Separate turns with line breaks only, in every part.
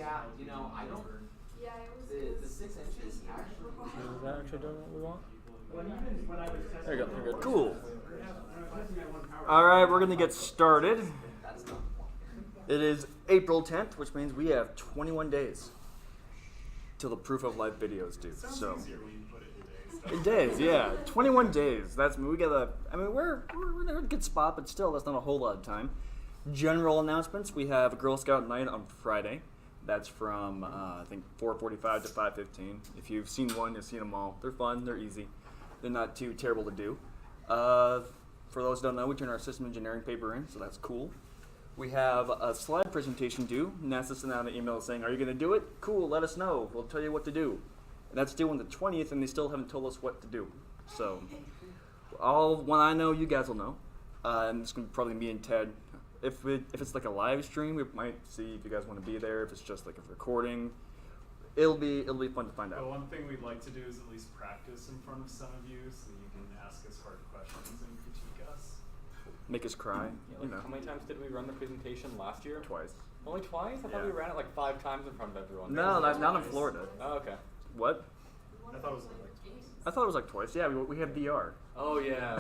Yeah, you know, I don't.
Yeah, it was.
The 6 inches actually.
Is that actually doing what we want?
There you go.
You're good.
Cool. All right, we're gonna get started. It is April 10th, which means we have 21 days till the proof of life videos due. So in days, yeah, 21 days. That's we got a. I mean, we're in a good spot, but still, that's not a whole lot of time. General announcements: we have a Girl Scout night on Friday. That's from I think 4:45 to 5:15. If you've seen one, you've seen them all. They're fun. They're easy. They're not too terrible to do. For those who don't know, we turn our system engineering paper in, so that's cool. We have a slide presentation due. NASA sent out an email saying, "Are you going to do it? Cool. Let us know. We'll tell you what to do." And that's due on the 20th, and they still haven't told us what to do. So, when I know, you guys will know. And it's going to probably me and Ted. If it's like a live stream, we might see if you guys want to be there. If it's just like a recording, it'll be fun to find out.
But one thing we'd like to do is at least practice in front of some of you, so you can ask us hard questions and critique us.
Make us cry.
Yeah, like how many times did we run the presentation last year?
Twice.
Only twice? I thought we ran it like 5 times in front of everyone.
No, not in Florida.
Oh, okay.
What?
I thought it was
like twice. Yeah, we have VR.
Oh, yeah.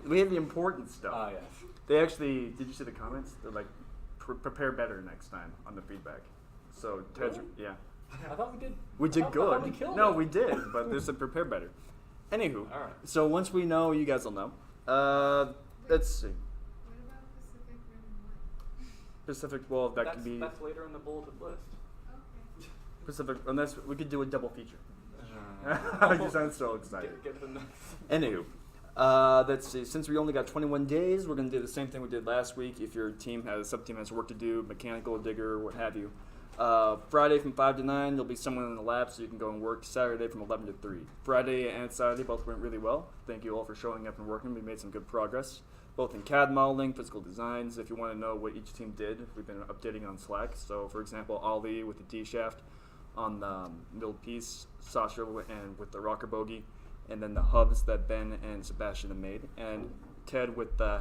We have the important stuff.
Ah, yes.
They actually, did you see the comments? They're like, prepare better next time on the feedback. So Ted's,
Really?
yeah.
I thought we did.
We did
I
good.
thought we killed
No,
it.
we did, but they said prepare better. Anywho,
All right.
so once we know, you guys will know. Let's see.
What about Pacific Rim 1?
Pacific, well, that could be
That's later in the bulleted list.
Okay.
Pacific, unless we could do a double feature.
Uh,
You sound so excited.
Get the
Anywho, let's see. Since we only got 21 days, we're going to do the same thing we did last week. If your sub-team has work to do, mechanical, digger, what have you. Friday from 5 to 9, there'll be someone in the lab so you can go and work. Saturday from 11 to 3. Friday and Saturday both went really well. Thank you all for showing up and working. We made some good progress, both in CAD modeling, physical designs. If you want to know what each team did, we've been updating on Slack. So, for example, Ali with the D-shaft on the middle piece, Sasha and with the rocker bogey, and then the hubs that Ben and Sebastian have made, and Ted with the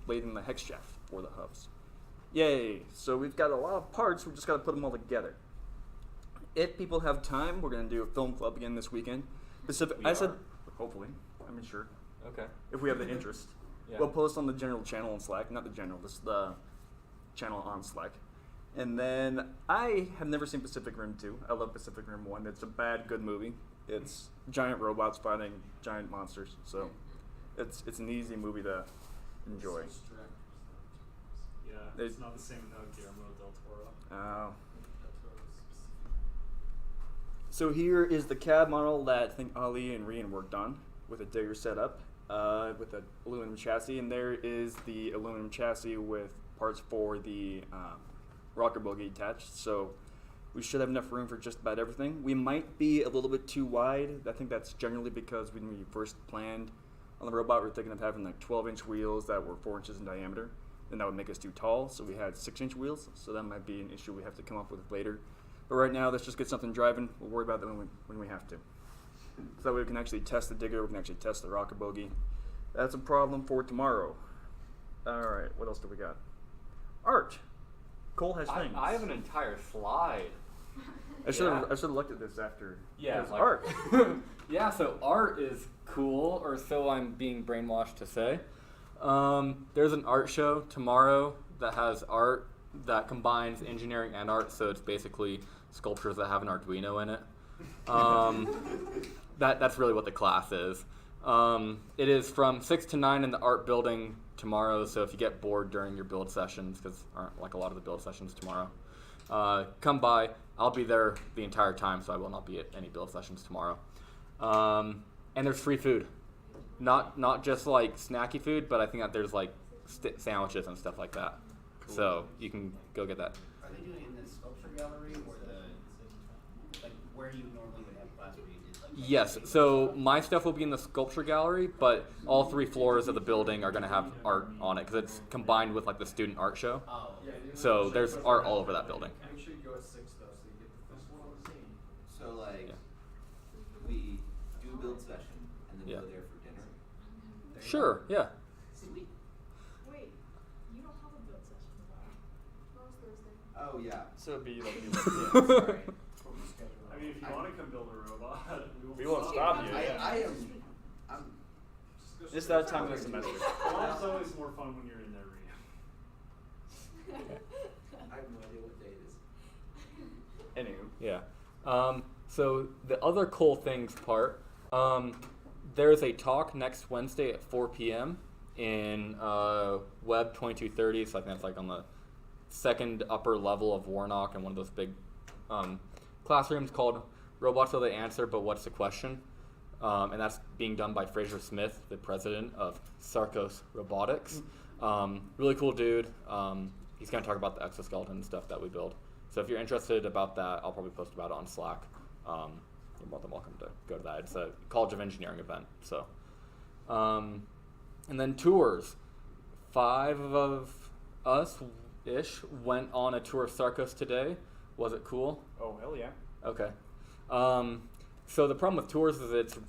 lathe and the hex shaft for the hubs. Yay! So we've got a lot of parts, we just got to put them all together. If people have time, we're going to do a film club again this weekend. I said, hopefully, I'm sure,
Okay.
if we have the interest.
Yeah.
We'll post on the general channel on Slack, not the general, just the channel on Slack. And then I have never seen Pacific Rim 2. I love Pacific Rim 1. It's a bad, good movie. It's giant robots fighting giant monsters. So it's an easy movie to enjoy.
Yeah, it's not the same without Guillermo del Toro.
So here is the cab model that I think Ali and Rian worked on with a digger setup with an aluminum chassis. And there is the aluminum chassis with parts for the rocker bogey attached, so we should have enough room for just about everything. We might be a little bit too wide. I think that's generally because when we first planned on the robot, we were thinking of having like 12-inch wheels that were 4 inches in diameter, and that would make us too tall, so we had 6-inch wheels, so that might be an issue we have to come up with later. But right now, let's just get something driving. We'll worry about that when we have to. So that way we can actually test the digger, we can actually test the rocker bogey. That's a problem for tomorrow. All right, what else do we got? Art. Cole has things.
I have an entire slide.
I should have looked at this after.
Yeah,
It's
like-
art.
Yeah, so art is cool, or so I'm being brainwashed to say. There's an art show tomorrow that has art that combines engineering and art, so it's basically sculptures that have an Arduino in it. That's really what the class is. It is from 6 to 9 in the art building tomorrow, so if you get bored during your build sessions, because aren't like a lot of the build sessions tomorrow, come by. I'll be there the entire time, so I will not be at any build sessions tomorrow. And there's free food. Not just like snacky food, but I think that there's like sandwiches and stuff like that. Cool. So you can go get that.
Are they doing it in the sculpture gallery or like where you normally would have class where you did like?
Yes, so my stuff will be in the sculpture gallery, but all 3 floors of the building are going to have art on it because it's combined with like the student art show.
Oh, yeah.
So there's art all over that building.
Make sure you go at 6 though, so you get the first one on the scene.
So like,
Yeah.
we do a build session and then
Yeah.
go there for dinner.
Sure, yeah.
Sweet.
Wait, you don't have a build session tomorrow. Tomorrow's Thursday.
Oh, yeah.
So it'd be like,
Sorry.
I mean, if you want to come build a robot,
We won't stop you.
I'm.
It's that time of the semester.
Well, it's always more fun when you're in there reading.
I have no idea what day it is.
Anywho.
Yeah. So the other cool things part, there's a talk next Wednesday at 4 p.m. in Web 2230. So I think that's like on the second upper level of Warnock in one of those big classrooms called Robots Are the Answer, but What's the Question? And that's being done by Fraser Smith, the president of Sarcos Robotics. Really cool dude. He's going to talk about the exoskeleton stuff that we build. So if you're interested about that, I'll probably post about it on Slack. You're more than welcome to go to that. It's a College of Engineering event. So, and then tours. 5 of us-ish went on a tour of Sarcos today. Was it cool?
Oh, hell yeah.
Okay. So the problem with tours is it's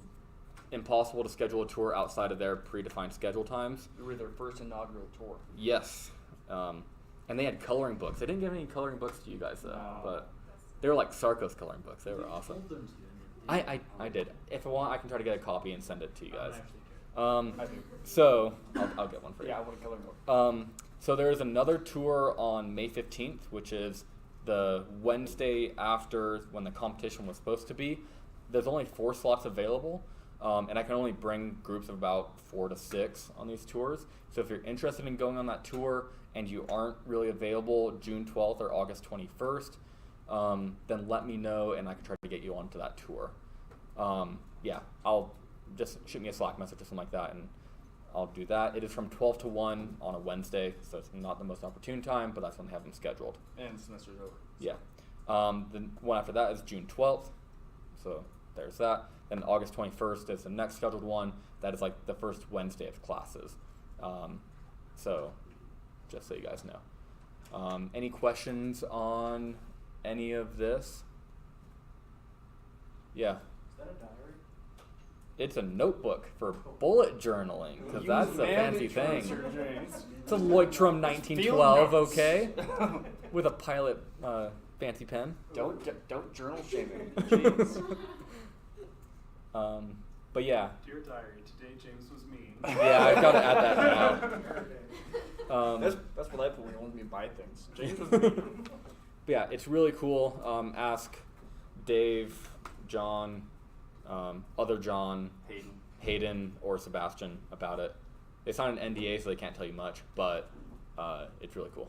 impossible to schedule a tour outside of their predefined schedule times.
We were their first inaugural tour.
Yes. And they had coloring books. They didn't give any coloring books to you guys though,
No.
but they were like Sarcos coloring books. They were awesome. I did. If I want, I can try to get a copy and send it to you guys.
I do.
So I'll get one for you.
Yeah, I want a coloring book.
So there's another tour on May 15th, which is the Wednesday after when the competition was supposed to be. There's only 4 slots available, and I can only bring groups of about 4 to 6 on these tours. So if you're interested in going on that tour and you aren't really available June 12th or August 21st, then let me know and I can try to get you onto that tour. Yeah, I'll just shoot me a Slack message or something like that, and I'll do that. It is from 12 to 1 on a Wednesday, so it's not the most opportune time, but that's when they have them scheduled.
And the semester's over.
Yeah. The one after that is June 12th, so there's that. Then August 21st is the next scheduled one. That is like the first Wednesday of classes. So just so you guys know. Any questions on any of this? Yeah.
Is that a diary?
It's a notebook for bullet journaling, because that's a fancy thing. It's a Lloydtrum 1912, okay? With a Pilot fancy pen.
Don't journal shaming. Jeez.
But yeah.
Dear diary, today James was mean.
Yeah, I've got to add that now.
That's what I put when you want me to buy things. James was mean.
But yeah, it's really cool. Ask Dave, John, other John, Hayden, or Sebastian about it. They signed an NDA, so they can't tell you much, but it's really cool.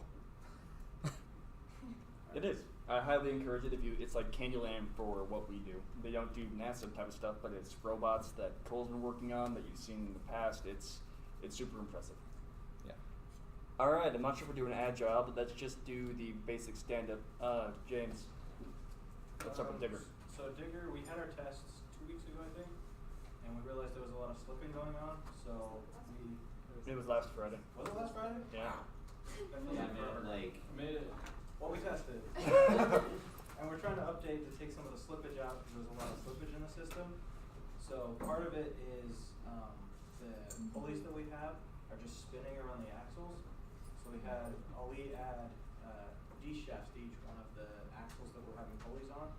It is. I highly encourage it. It's like Candyland for what we do. They don't do NASA type of stuff, but it's robots that Cole's been working on that you've seen in the past. It's super impressive.
Yeah.
All right, I'm not sure if we're doing agile, but let's just do the basic stand-up. James, what's up with Digger?
So Digger, we had our tests 2 weeks ago, I think, and we realized there was a lot of slipping going on. So
It was last Friday.
was it last Friday?
Yeah.
Yeah, man.
Like,
Made it. Well, we tested. And we're trying to update to take some of the slippage out because there's a lot of slippage in the system. So part of it is the pulleys that we have are just spinning around the axles. So we had Ali add D shafts to each one of the axles that we're having pulleys on.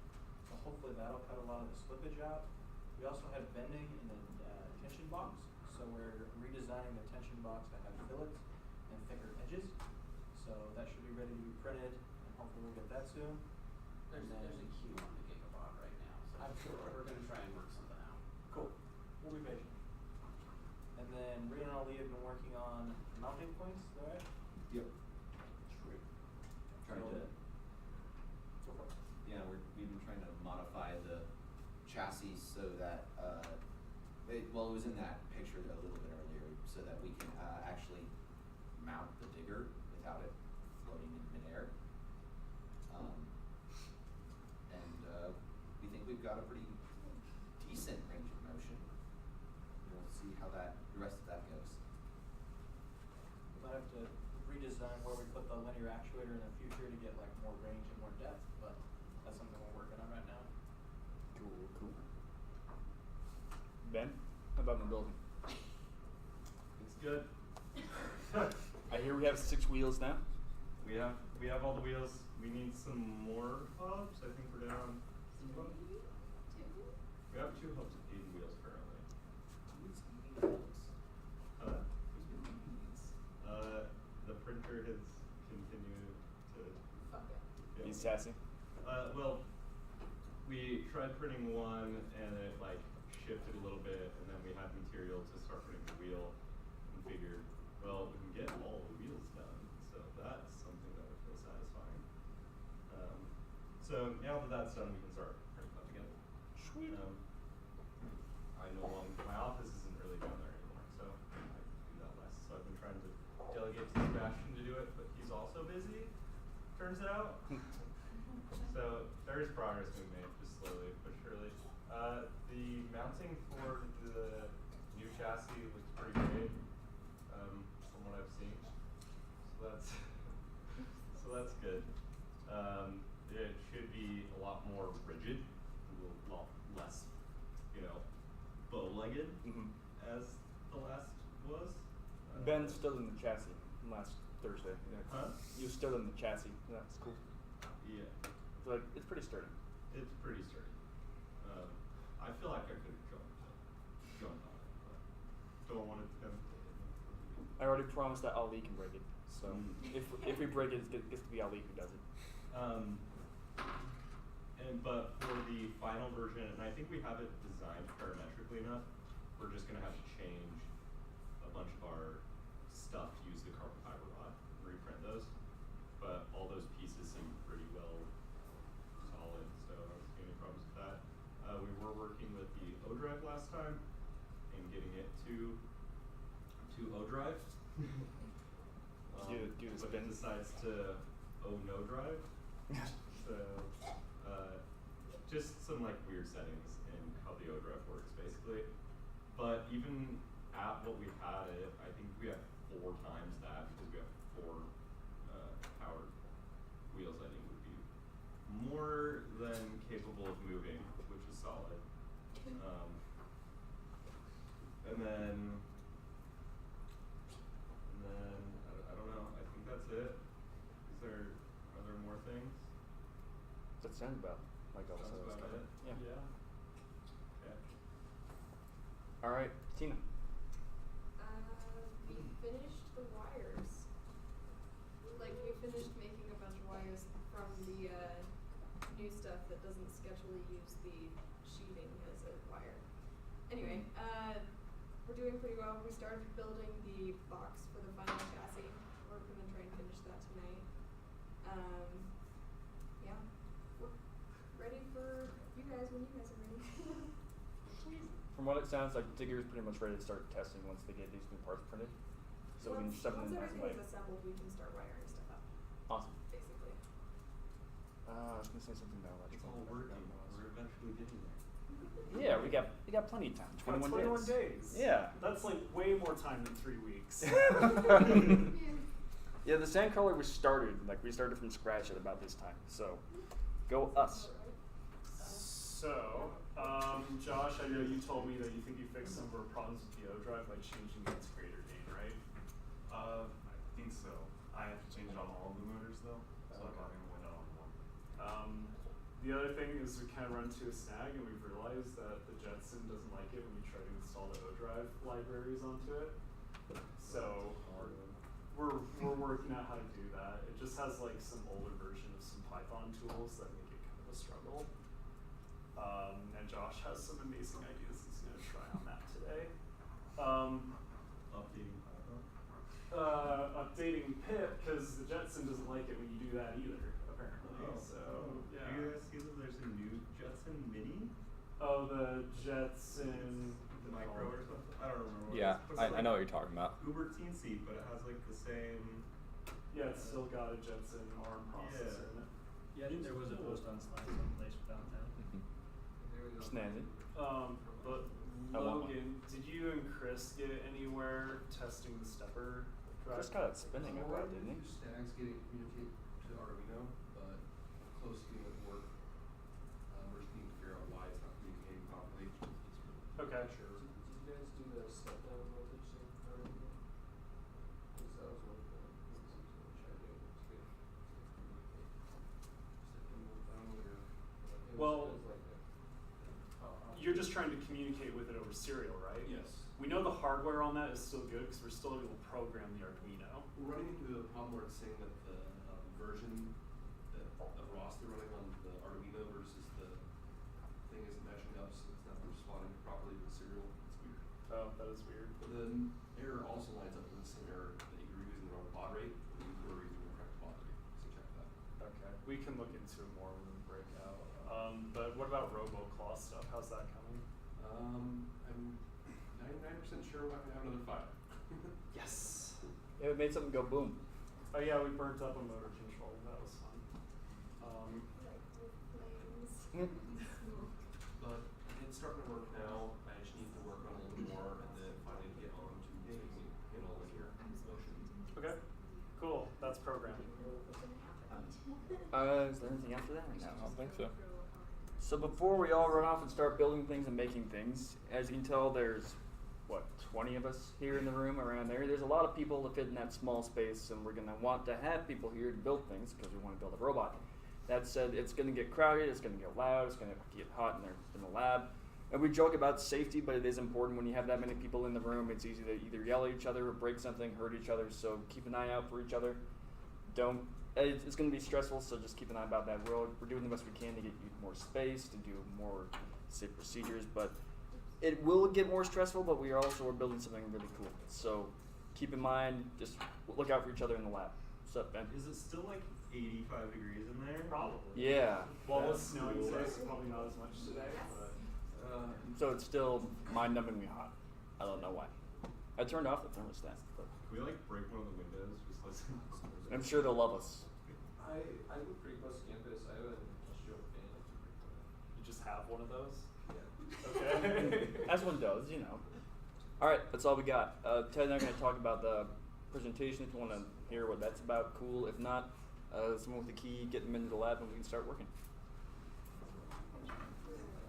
So hopefully that'll cut a lot of the slippage out. We also had bending in the tension box. So we're redesigning the tension box to have fillets and thicker edges. So that should be ready to be printed, and hopefully we'll get that soon.
there's a queue on the Gigabot right now, so
I'm sure.
we're gonna try and work something out.
Cool. We'll be patient. And then Rita and Ali have been working on mounting points, is that right?
Yep. Trying to,
So far.
yeah, we've been trying to modify the chassis so that, it was in that picture a little bit earlier, so that we can actually mount the digger without it floating in midair. We think we've got a pretty decent range of motion. We'll see how the rest of that goes.
We might have to redesign where we put the linear actuator in the future to get like more range and more depth, but that's something we're working on right now.
Cool. Ben, how about the building?
It's good.
I hear we have 6 wheels now.
We have all the wheels. We need some more hubs. I think we're down.
Two?
We have 2 hubs of 80 wheels currently.
Who's eating those?
Who's making these? The printer has continued to.
Fuck it.
fail.
He's sassy.
Well, we tried printing one and it like shifted a little bit, and then we had material to start printing the wheel, and figured, well, we can get all the wheels done, so that's something that would feel satisfying. So now that that's done, we can start printing them again.
Sweet.
I no longer, my office isn't really down there anymore, so I can do that less. So I've been trying to delegate to Sebastian to do it, but he's also busy, turns out. So there is progress being made, just slowly but surely. The mounting for the new chassis looks pretty great, from what I've seen. So that's so that's good. It should be a lot more rigid, a lot less, bow-legged as the last was.
Ben stood in the chassis last Thursday. Yeah.
Huh?
You stood in the chassis. That's cool.
Yeah.
So it's pretty sturdy.
It's pretty sturdy. I feel like I could have jumped on it, but don't want it to
I already promised that Ali can break it. So if we break it, it gets to be Ali who does it.
But for the final version, and I think we have it designed parametrically enough, we're just gonna have to change a bunch of our stuff to use the carbon fiber rod and reprint those. But all those pieces seem pretty well solid, so I don't see any problems with that. We were working with the O drive last time and getting it to O drive.
Do the
but
spin.
it decides to no drive. So just some like weird settings in how the O drive works basically. But even at what we had it, I think we have 4 times that because we have 4 powered wheels. I think would be more than capable of moving, which is solid. And then I don't know. I think that's it. Are there more things?
That sounds about like all
Sounds
the
about
stuff.
it.
Yeah.
Okay.
All right, Tina.
We finished the wires. Like, we finished making a bunch of wires from the new stuff that doesn't sketchily use the sheathing as a wire. Anyway, we're doing pretty well. We started building the box for the final chassis. We're gonna try and finish that tonight. Yeah, we're ready for you guys when you guys are ready.
From what it sounds like, Digger's pretty much ready to start testing once they get these new parts printed. So we can shove them in
once
nice and light.
everything is assembled, we can start wiring stuff up,
Awesome.
basically.
I was gonna say something about
It's all working. We're eventually getting there.
Yeah, we got plenty of time. 21
days.
Yeah.
That's like way more time than 3 weeks.
Yeah, the Sandcrawler was started, like we started from scratch at about this time. So, go us.
So, Josh, I know you told me that you think you fixed some of our problems with the O drive by changing the integrator gain, right?
I think so. I have to change it on all of the motors though, so I got only on one.
The other thing is we kind of run into a snag, and we've realized that the Jetson doesn't like it when you try to install the O drive libraries onto it. So we're working out how to do that. It just has like some older version of some Python tools that make it kind of a struggle. And Josh has some amazing ideas he's going to try on that today.
Updating Python.
Updating pip, because the Jetson doesn't like it when you do that either, apparently. So yeah.
Do you guys see that there's a new Jetson Mini?
Oh, the Jetson.
The micro or something? I don't remember what
Yeah,
it is.
I know what you're talking about.
Uber teensy, but it has like the same.
Yeah, it's still got a Jetson ARM processor in it.
Yeah, I think there was a post on Slack someplace about that.
Snazzy.
But
I want one.
Logan, did you and Chris get anywhere testing the stepper drive?
Chris got it spinning a lot, didn't he?
Stag's getting communicate to Arduino, but close to it work. We're just needing to figure out why it's not communicating properly.
Okay.
Sure.
Did you guys do the step down voltage thing already? Because that was one of the things I was going to try to do.
just trying to communicate with it over serial, right?
Yes.
We know the hardware on that is still good because we're still able to program the Arduino.
We're running into a problem where it's saying that the version of ROS they're running on the Arduino versus the thing isn't matching up, so it's not responding properly to the serial. It's weird.
Oh, that is weird.
But the error also lines up with the same error that you were using the wrong baud rate, and you were using the correct baud rate. So check that.
Okay, we can look into it more when we break out. But what about roboclaw stuff? How's that coming?
I'm 99% sure we're not gonna have another fire.
Yes.
Yeah, we made something go boom.
Oh yeah, we burnt up a motor control. That was fun.
Like with flames.
But it's starting to work now. I just need to work on it a little more and then finally get on to taking handle linear motion.
Okay, cool. That's programming.
Is there anything after that?
I don't think so.
So before we all run off and start building things and making things, as you can tell, there's, 20 of us here in the room around there. There's a lot of people to fit in that small space, and we're going to want to have people here to build things because we want to build a robot. That said, it's going to get crowded, it's going to get loud, it's going to get hot in the lab. And we joke about safety, but it is important when you have that many people in the room. It's easy to either yell at each other or break something, hurt each other, so keep an eye out for each other. It's going to be stressful, so just keep an eye about that. We're doing the best we can to get you more space, to do more safe procedures, but it will get more stressful, but we're building something really cool. So keep in mind, just look out for each other in the lab. What's up, Ben?
Is it still like 85 degrees in there?
Probably.
Yeah.
Well, it was snowing today, so probably not as much today, but
So it's still mind-numbingly hot. I don't know why. I turned off the thermostat, but
Can we like break one of the windows? Just listen.
I'm sure they'll love us.
I live pretty close to campus. I have an industrial fan.
you just have one of those?
Yeah.
Okay.
As one does, you know. All right, that's all we got. Ted and I are going to talk about the presentation. If you want to hear what that's about, cool. If not, someone with the key, get them into the lab, and we can start working.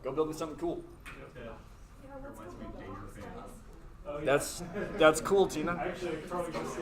Go build me something cool.
Yeah.
Yeah, let's
Reminds
go
me of
build
Danger
office
Fan.
guys.
Oh, yeah.
That's cool, Tina.
Actually, I could probably just